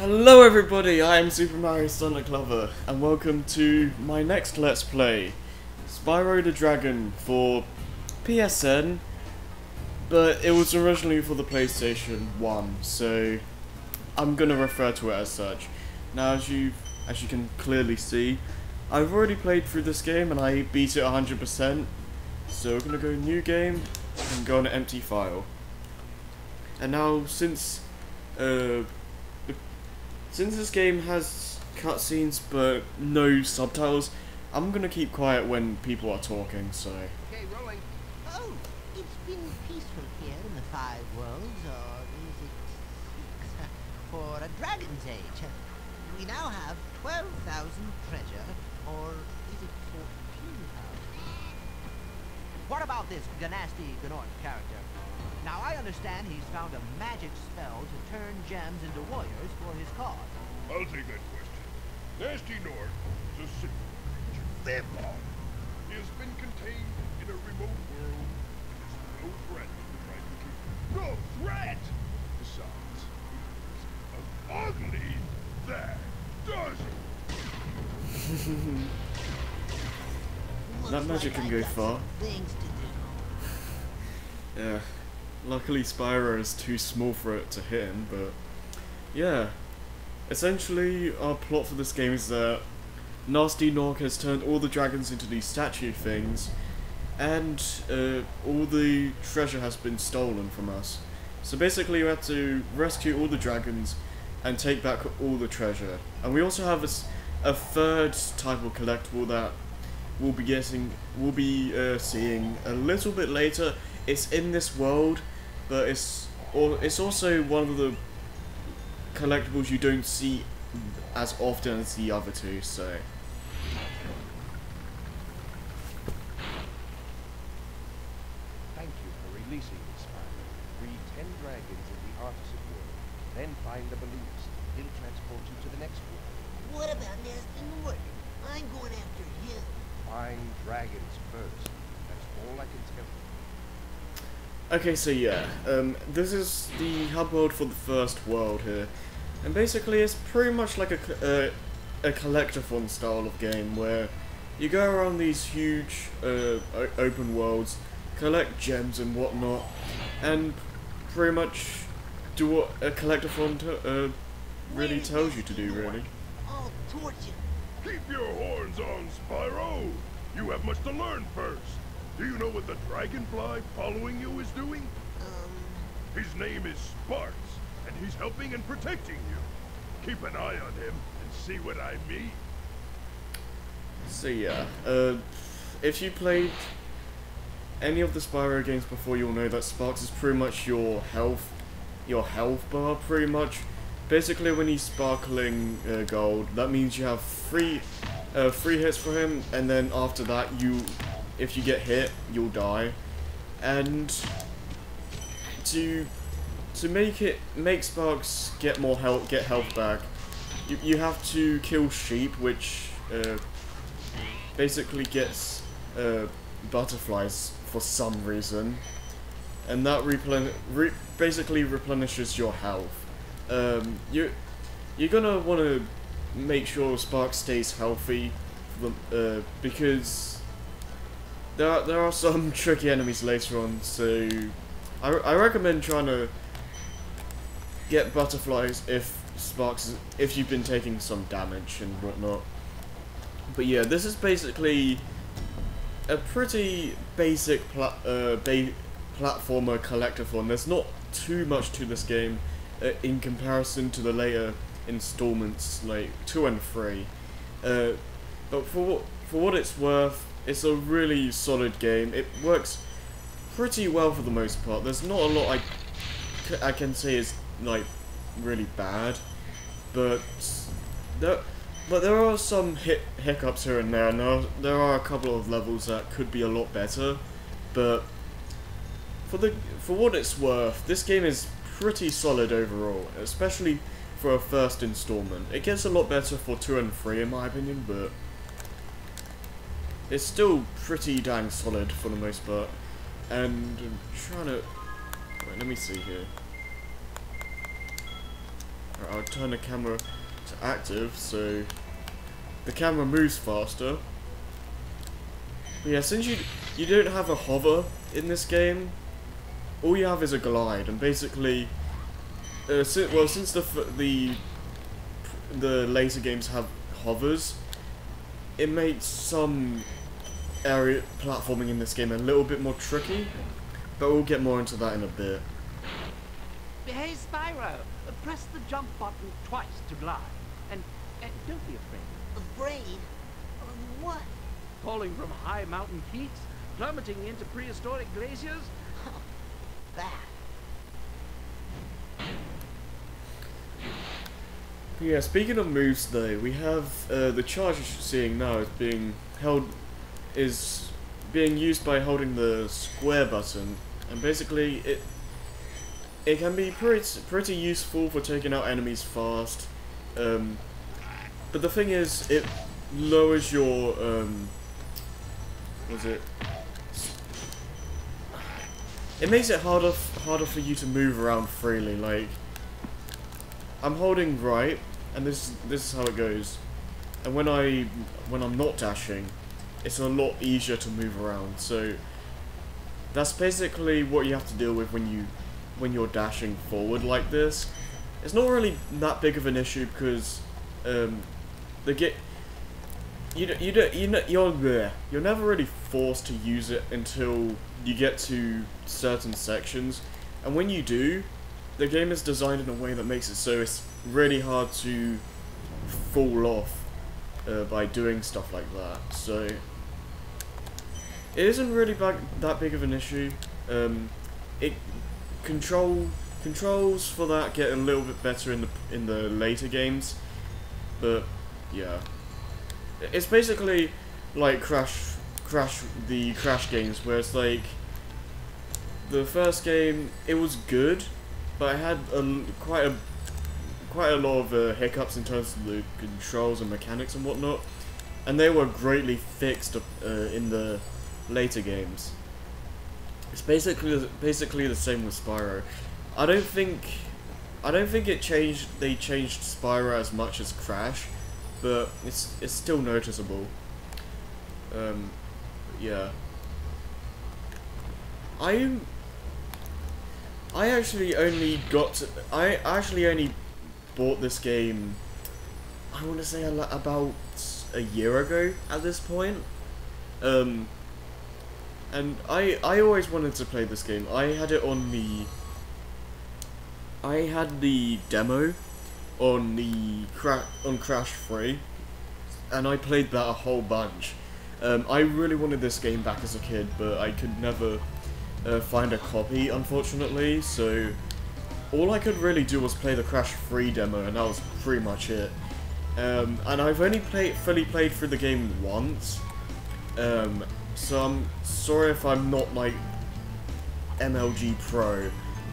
Hello everybody, I am Super Mario Lover, and welcome to my next Let's Play, Spyro the Dragon for PSN, but it was originally for the PlayStation 1, so I'm gonna refer to it as such. Now as you can clearly see, I've already played through this game and I beat it 100%, so we're gonna go new game and go on an empty file. And now since this game has cutscenes but no subtitles, I'm gonna keep quiet when people are talking, so... Okay, rolling. Oh, it's been peaceful here in the Five Worlds, or is it six? For a dragon's age. We now have 12,000 treasure, or is it 14,000? What about this Ganasty Gnort character? Now I understand he's found a magic spell to turn gems into warriors for his cause. I'll take that question. Nasty North is a simple creature. Therefore, he has been contained in a remote world and is no threat to the Dragon Kingdom. No threat! Besides, he is ugly that does it. That magic can go far. Things to do. Yeah. Luckily Spyro is too small for it to hit him, but... yeah. Essentially, our plot for this game is that Nasty Nork has turned all the dragons into these statue things, and all the treasure has been stolen from us. So basically you have to rescue all the dragons and take back all the treasure. And we also have a third type of collectible that we'll be seeing a little bit later. It's in this world, but it's also one of the collectibles you don't see as often as the other two, so... Thank you for releasing me, Spyro. Free 10 dragons in the Artisan world, then find the balloonist. He'll transport you to the next world. What about Nasty Nork? I'm going after him. Find dragons first. That's all I can tell you. Okay, so yeah, this is the hub world for the first world here, and basically it's pretty much like a collectathon style of game where you go around these huge open worlds, collect gems and whatnot, and pretty much do what a collectathon really tells you to do, really. I'll torch him. Keep your horns on, Spyro! You have much to learn first. Do you know what the dragonfly following you is doing? His name is Sparks, and he's helping and protecting you. Keep an eye on him and see what I mean. So yeah, if you played any of the Spyro games before, you'll know that Sparks is pretty much your health bar, pretty much. Basically, when he's sparkling gold, that means you have three hits for him, and then after that, if you get hit, you'll die. And to make Sparks get health back, you have to kill sheep, which basically gets butterflies for some reason, and that basically replenishes your health. You're gonna want to make sure Sparks stays healthy, because there are some tricky enemies later on, so I recommend trying to get butterflies if you've been taking some damage and whatnot. But yeah, this is basically a pretty basic platformer collectathon. There's not too much to this game in comparison to the later installments like 2 and 3. But for what it's worth, it's a really solid game. It works pretty well for the most part. There's not a lot I can say is like really bad, but there are some hiccups here and there. Now there are a couple of levels that could be a lot better, but for what it's worth, this game is pretty solid overall, especially for a first installment. It gets a lot better for 2 and 3 in my opinion, but it's still pretty dang solid for the most part. And I'm trying to... wait, let me see here. I'll turn the camera to active so the camera moves faster. But yeah, since you don't have a hover in this game, all you have is a glide, and basically, since the later games have hovers, it makes some area platforming in this game a little bit more tricky, but we'll get more into that in a bit. Hey, Spyro, press the jump button twice to glide, and don't be afraid. Afraid? Of what? Falling from high mountain peaks, plummeting into prehistoric glaciers. That. Yeah, speaking of moves though, we have the charge you're seeing now is being used by holding the square button, and basically it can be pretty useful for taking out enemies fast. But the thing is, it lowers your it makes it harder for you to move around freely. Like, I'm holding right, and this is how it goes. And when I'm not dashing, it's a lot easier to move around. So that's basically what you have to deal with when you're dashing forward like this. It's not really that big of an issue because you're never really forced to use it until you get to certain sections, and when you do, the game is designed in a way that makes it so it's really hard to fall off by doing stuff like that. So it isn't really that big of an issue. Controls for that get a little bit better in the later games, but yeah, it's basically like the Crash games, where it's like the first game, it was good, but it had quite a lot of hiccups in terms of the controls and mechanics and whatnot, and they were greatly fixed in the later games. It's basically the same with Spyro. I don't think they changed Spyro as much as Crash, but it's still noticeable. Yeah. I actually only bought this game, I want to say about a year ago at this point. And I always wanted to play this game. I had the demo on Crash 3, and I played that a whole bunch. I really wanted this game back as a kid, but I could never find a copy, unfortunately, so all I could really do was play the Crash 3 demo, and that was pretty much it. And I've only fully played through the game once, so I'm sorry if I'm not like MLG Pro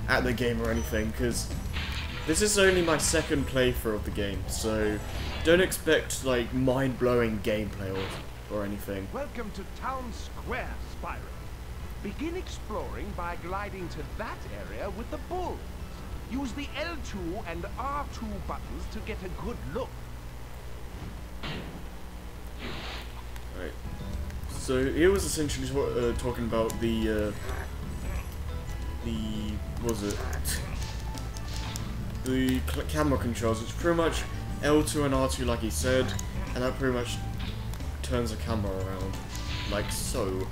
at the game or anything, because this is only my second playthrough of the game, so don't expect like mind-blowing gameplay or anything. Welcome to Town Square, Spyro. Begin exploring by gliding to that area with the bulls. Use the L2 and R2 buttons to get a good look. Alright. So here was essentially talking about the camera controls, which pretty much L2 and R2 like he said, and that pretty much turns the camera around, like so.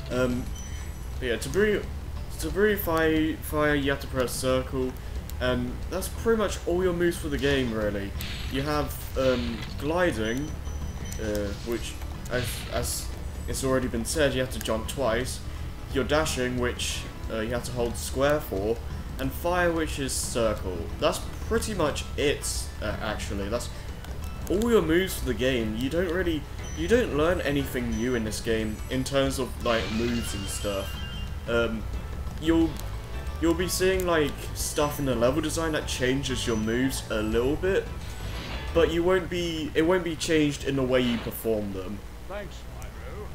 But yeah, to breathe fire, you have to press circle, and that's pretty much all your moves for the game, really. You have gliding, which, as it's already been said, you have to jump twice. Your dashing, which you have to hold square for, and fire, which is circle. That's pretty much it, actually. That's all your moves for the game. You don't learn anything new in this game in terms of like moves and stuff. You'll be seeing like stuff in the level design that changes your moves a little bit, but it won't be changed in the way you perform them. Thanks, Spyro.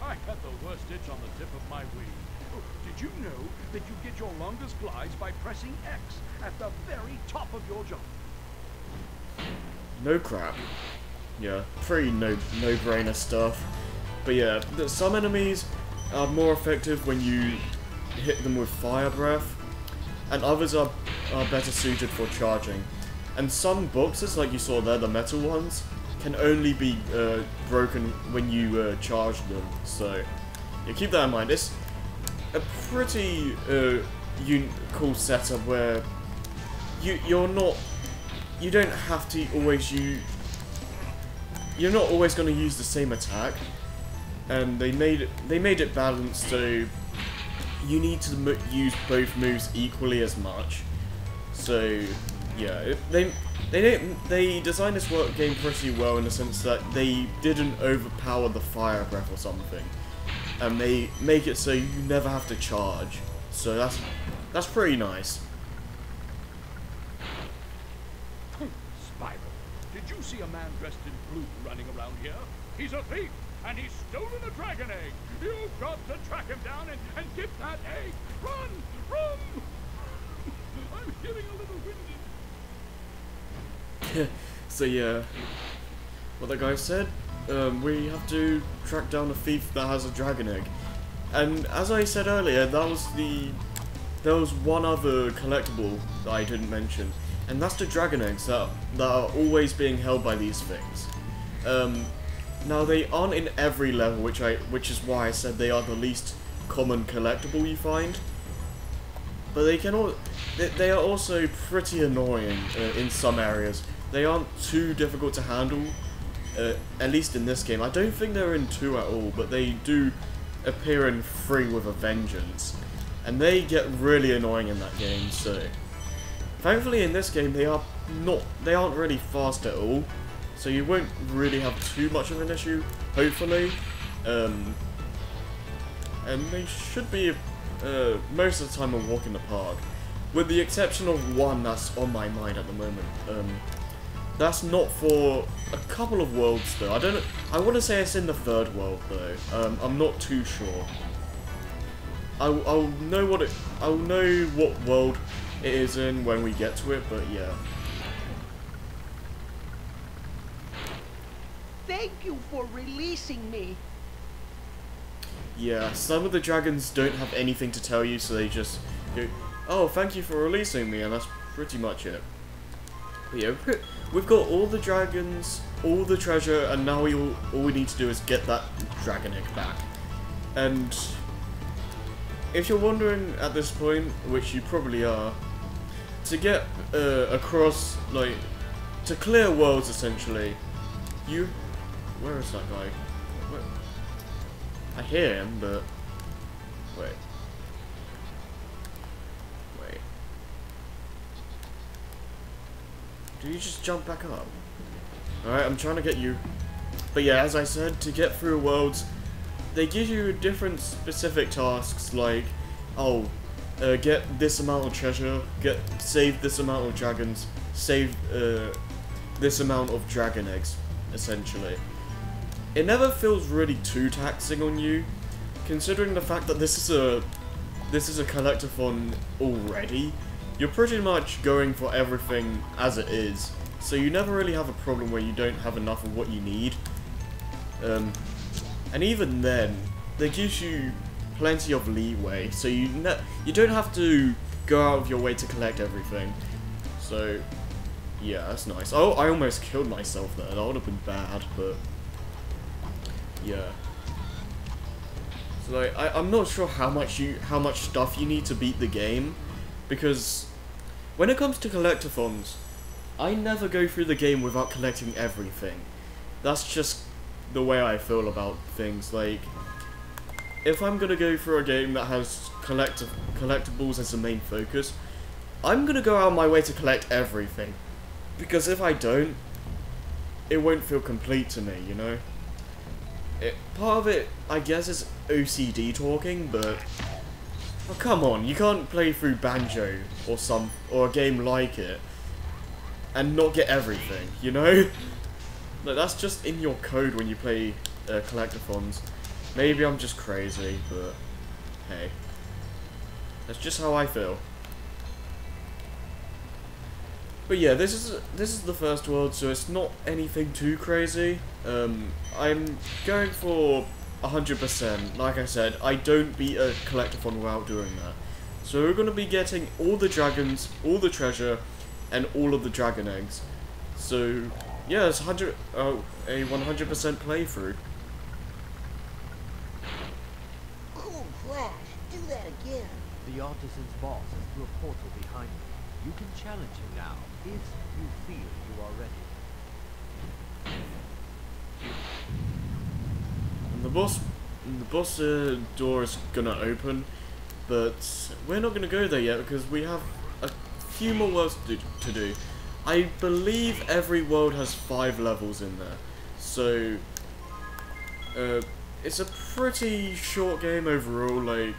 I had the worst itch on the tip of my wing. Oh, did you know that you get your longest glides by pressing X at the very top of your jump? no crap. Yeah, pretty no-brainer stuff. But yeah, some enemies are more effective when you hit them with fire breath, and others are better suited for charging. And some boxes, like you saw there, the metal ones, can only be broken when you charge them. So yeah, keep that in mind. It's a pretty cool setup where you don't have to always you're not always going to use the same attack, and they made it balanced so you need to use both moves equally as much. So yeah, they designed this game pretty well in the sense that they didn't overpower the fire breath or something, and they make it so you never have to charge. So that's pretty nice. Spyro, did you see a man dressed in blue running around here? He's a thief, and he's stolen a dragon egg. You've got to track him down and get that egg. Run! Run! I'm getting a little winded. So yeah, what the guy said, we have to track down a thief that has a dragon egg. And as I said earlier, there was one other collectible that I didn't mention, and that's the dragon eggs that are always being held by these things. Now they aren't in every level, which is why I said they are the least common collectible you find. But they are also pretty annoying in some areas. They aren't too difficult to handle, at least in this game. I don't think they're in 2 at all, but they do appear in 3 with a vengeance, and they get really annoying in that game. So thankfully in this game they aren't really fast at all, so you won't really have too much of an issue, hopefully. And they should be most of the time a walk in the park, with the exception of one that's on my mind at the moment. That's not for a couple of worlds though. I want to say it's in the 3rd world though. I'm not too sure. I'll know what world it is in when we get to it, but yeah. Thank you for releasing me. Yeah, some of the dragons don't have anything to tell you, so they just go, "Oh, thank you for releasing me," and that's pretty much it. But yeah, we've got all the dragons, all the treasure, and now all we need to do is get that dragon egg back. And if you're wondering at this point, which you probably are, to get across, like, to clear worlds essentially, where is that guy? Where? I hear him, but wait. Do you just jump back up? Alright, I'm trying to get you. But yeah, as I said, to get through worlds, they give you different specific tasks, like, oh, get this amount of treasure, save this amount of dragons, save this amount of dragon eggs, essentially. It never feels really too taxing on you, considering the fact that this is a collectathon already. You're pretty much going for everything as it is, so you never really have a problem where you don't have enough of what you need. And even then, they gives you plenty of leeway, so you don't have to go out of your way to collect everything. So yeah, that's nice. Oh, I almost killed myself there. That would have been bad, but yeah. So like, I'm not sure how much stuff you need to beat the game, because when it comes to collectathons, I never go through the game without collecting everything. That's just the way I feel about things. Like, if I'm gonna go for a game that has collectibles as the main focus, I'm gonna go out of my way to collect everything, because if I don't, it won't feel complete to me, you know? Part of it, I guess, is OCD talking, but oh, come on, you can't play through Banjo or a game like it and not get everything, you know? Like, that's just in your code when you play collectathons. Maybe I'm just crazy, but hey, that's just how I feel. But yeah, this is the first world, so it's not anything too crazy. I'm going for 100%. Like I said, I don't beat a collectathon without doing that. So we're going to be getting all the dragons, all the treasure, and all of the dragon eggs. So yeah, it's a 100% playthrough. Cool Flash, do that again. The artisan's boss is through a portal behind you. You can challenge him now, if you feel you are ready. And the boss door is gonna open, but we're not gonna go there yet because we have a few more worlds to do. I believe every world has 5 levels in there, so it's a pretty short game overall. Like,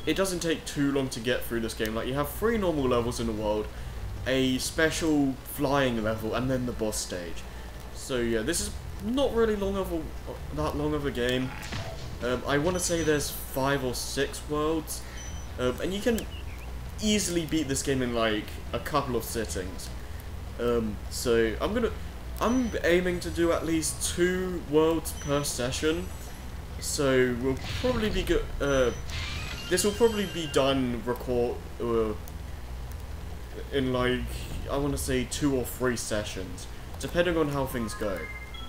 it doesn't take too long to get through this game. Like, you have 3 normal levels in the world, a special flying level, and then the boss stage. So yeah, this is not really that long of a game. I want to say there's 5 or 6 worlds, and you can easily beat this game in like a couple of sittings. So I'm aiming to do at least 2 worlds per session. So we'll probably be good. This will probably be done in like, I want to say 2 or 3 sessions, depending on how things go.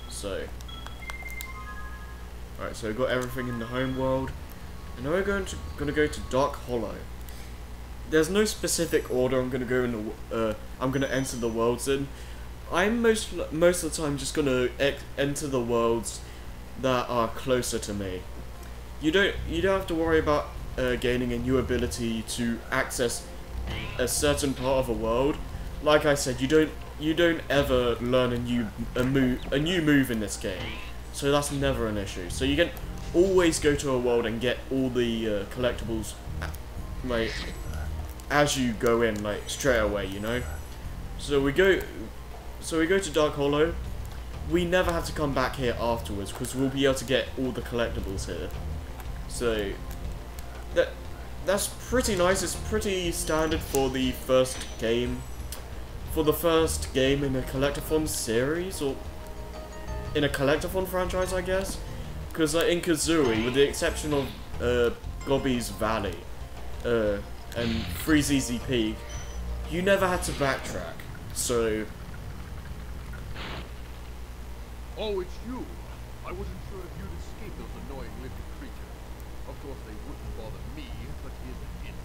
So, alright, so we've got everything in the home world, and now we're going to go to Dark Hollow. There's no specific order I'm going to go in I'm going to enter the worlds in. I'm most of the time just going to enter the worlds that are closer to me. You don't have to worry about gaining a new ability to access a certain part of a world. Like I said, you don't ever learn a new move in this game, so that's never an issue. So you can always go to a world and get all the collectibles, like, as you go in, like, straight away, you know. So we go to Dark Hollow. We never have to come back here afterwards because we'll be able to get all the collectibles here. So that's pretty nice. It's pretty standard for the first game. For the first game in a collectathon series, or in a collectathon franchise, I guess. Because like in Kazooie, with the exception of Gobby's Valley and Freezeezy Peak, you never had to backtrack. So, Oh, it's you. I wasn't sure if you'd escape those annoying living creatures. Of course, they wouldn't bother me, but here's a hint.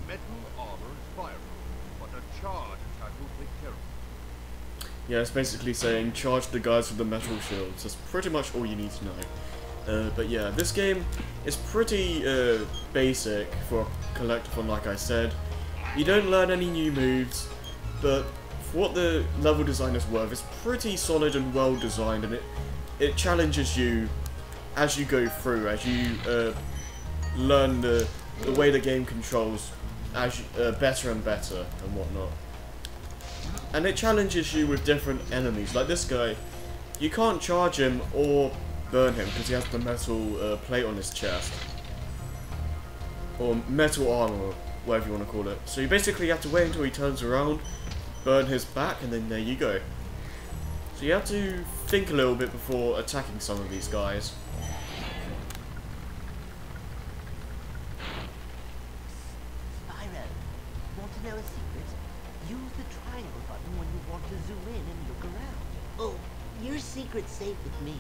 Metal armor is fireproof, but a charge attack will take care of it. yeah, it's basically saying charge the guys with the metal shields. That's pretty much all you need to know. But yeah, this game is pretty basic for a collectathon, like I said. You don't learn any new moves, but for what the level design is worth, it's pretty solid and well designed, and it challenges you as you go through, as you learn the way the game controls as better and better and whatnot. And it challenges you with different enemies. Like this guy, you can't charge him or burn him because he has the metal plate on his chest, or metal armor, whatever you want to call it. So you basically have to wait until he turns around, burn his back, and then there you go. So you have to think a little bit before attacking some of these guys. Spyro, want to know a secret? Use the triangle button when you want to zoom in and look around. Oh, your secret's safe with me.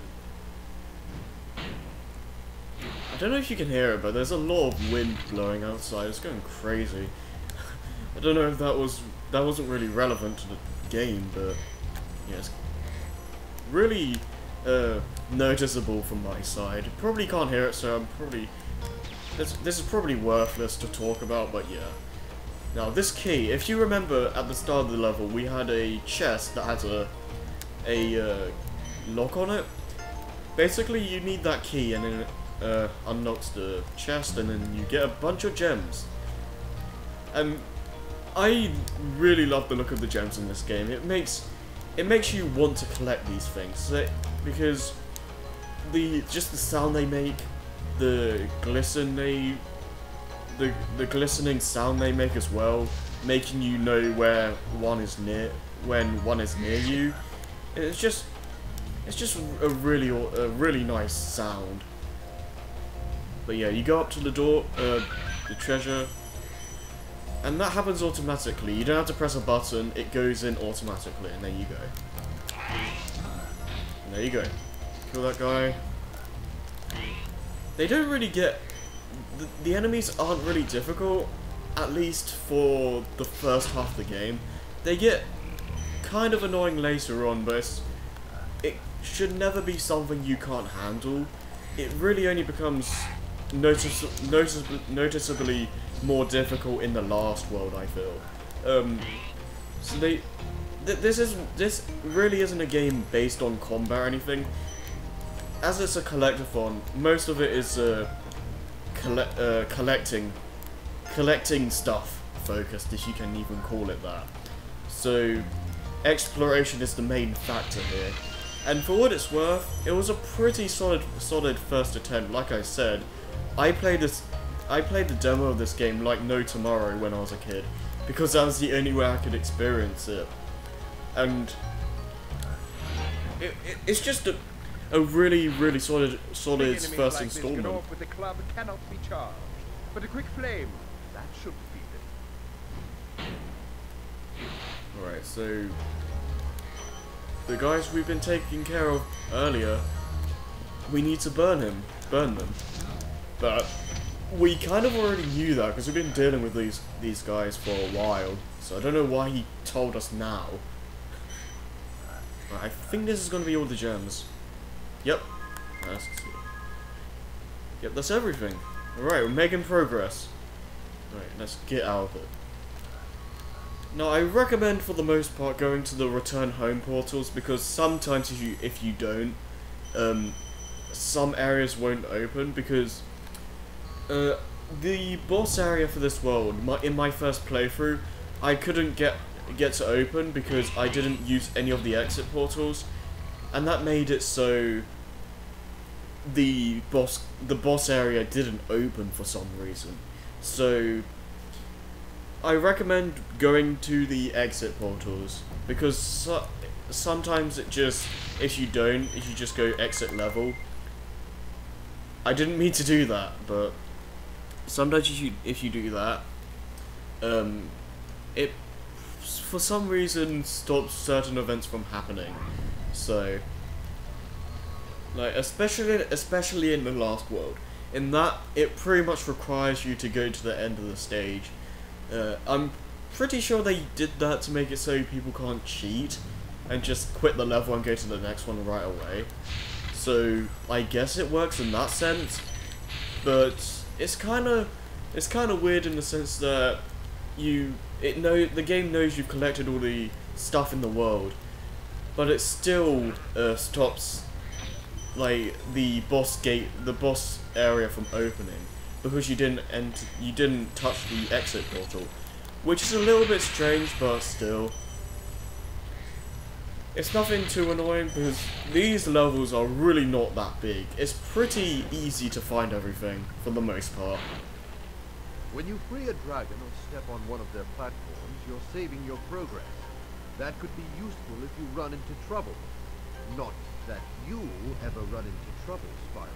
I don't know if you can hear it, but there's a lot of wind blowing outside. It's going crazy. I don't know if that wasn't really relevant to the game, but yeah, it's really noticeable from my side. Probably can't hear it, so I'm probably this is probably worthless to talk about, but yeah. Now this key, if you remember at the start of the level, we had a chest that had a lock on it. Basically, you need that key, and then it unlocks the chest, and then you get a bunch of gems. And I really love the look of the gems in this game. It makes you want to collect these things, because just the sound they make, the glistening sound they make as well, making you know where one is near, when one is near you. It's just a really nice sound. But yeah, you go up to the door, the treasure, and that happens automatically. You don't have to press a button, it goes in automatically, and there you go. And there you go. Kill that guy. They don't really get... The enemies aren't really difficult, at least for the first half of the game. They get kind of annoying later on, but it should never be something you can't handle. It really only becomes noticeably more difficult in the last world, I feel. So this really isn't a game based on combat or anything. As it's a collectathon, most of it is collecting stuff focused, if you can even call it that. So exploration is the main factor here. And for what it's worth, it was a pretty solid first attempt. Like I said, I played the demo of this game like no tomorrow when I was a kid, because that was the only way I could experience it. And it's just a really solid first installment. Like with the club cannot be charged, but a quick flame, that should beat it. Alright, so the guys we've been taking care of earlier, we need to burn them. But we kind of already knew that because we've been dealing with these guys for a while. So I don't know why he told us now. I think this is going to be all the gems. Yep. Yep, that's everything. Alright, we're making progress. Alright, let's get out of it. Now, I recommend for the most part going to the return home portals, because sometimes if you don't, some areas won't open, because the boss area for this world, in my first playthrough, I couldn't get to open because I didn't use any of the exit portals, and that made it so the boss area didn't open for some reason. So I recommend going to the exit portals, because sometimes it just, if you just go exit level. I didn't mean to do that, but sometimes if you do that, it for some reason stops certain events from happening. So, like, especially in the last world, in that it pretty much requires you to go to the end of the stage. I'm pretty sure they did that to make it so people can't cheat and just quit the level and go to the next one right away. So I guess it works in that sense, but it's kind of weird in the sense that the game knows you've collected all the stuff in the world, but it still stops like the boss area from opening because you didn't touch the exit portal, which is a little bit strange, but still. It's nothing too annoying because these levels are really not that big. It's pretty easy to find everything for the most part. When you free a dragon or step on one of their platforms, you're saving your progress. That could be useful if you run into trouble. Not that you'll ever run into trouble, Spyro.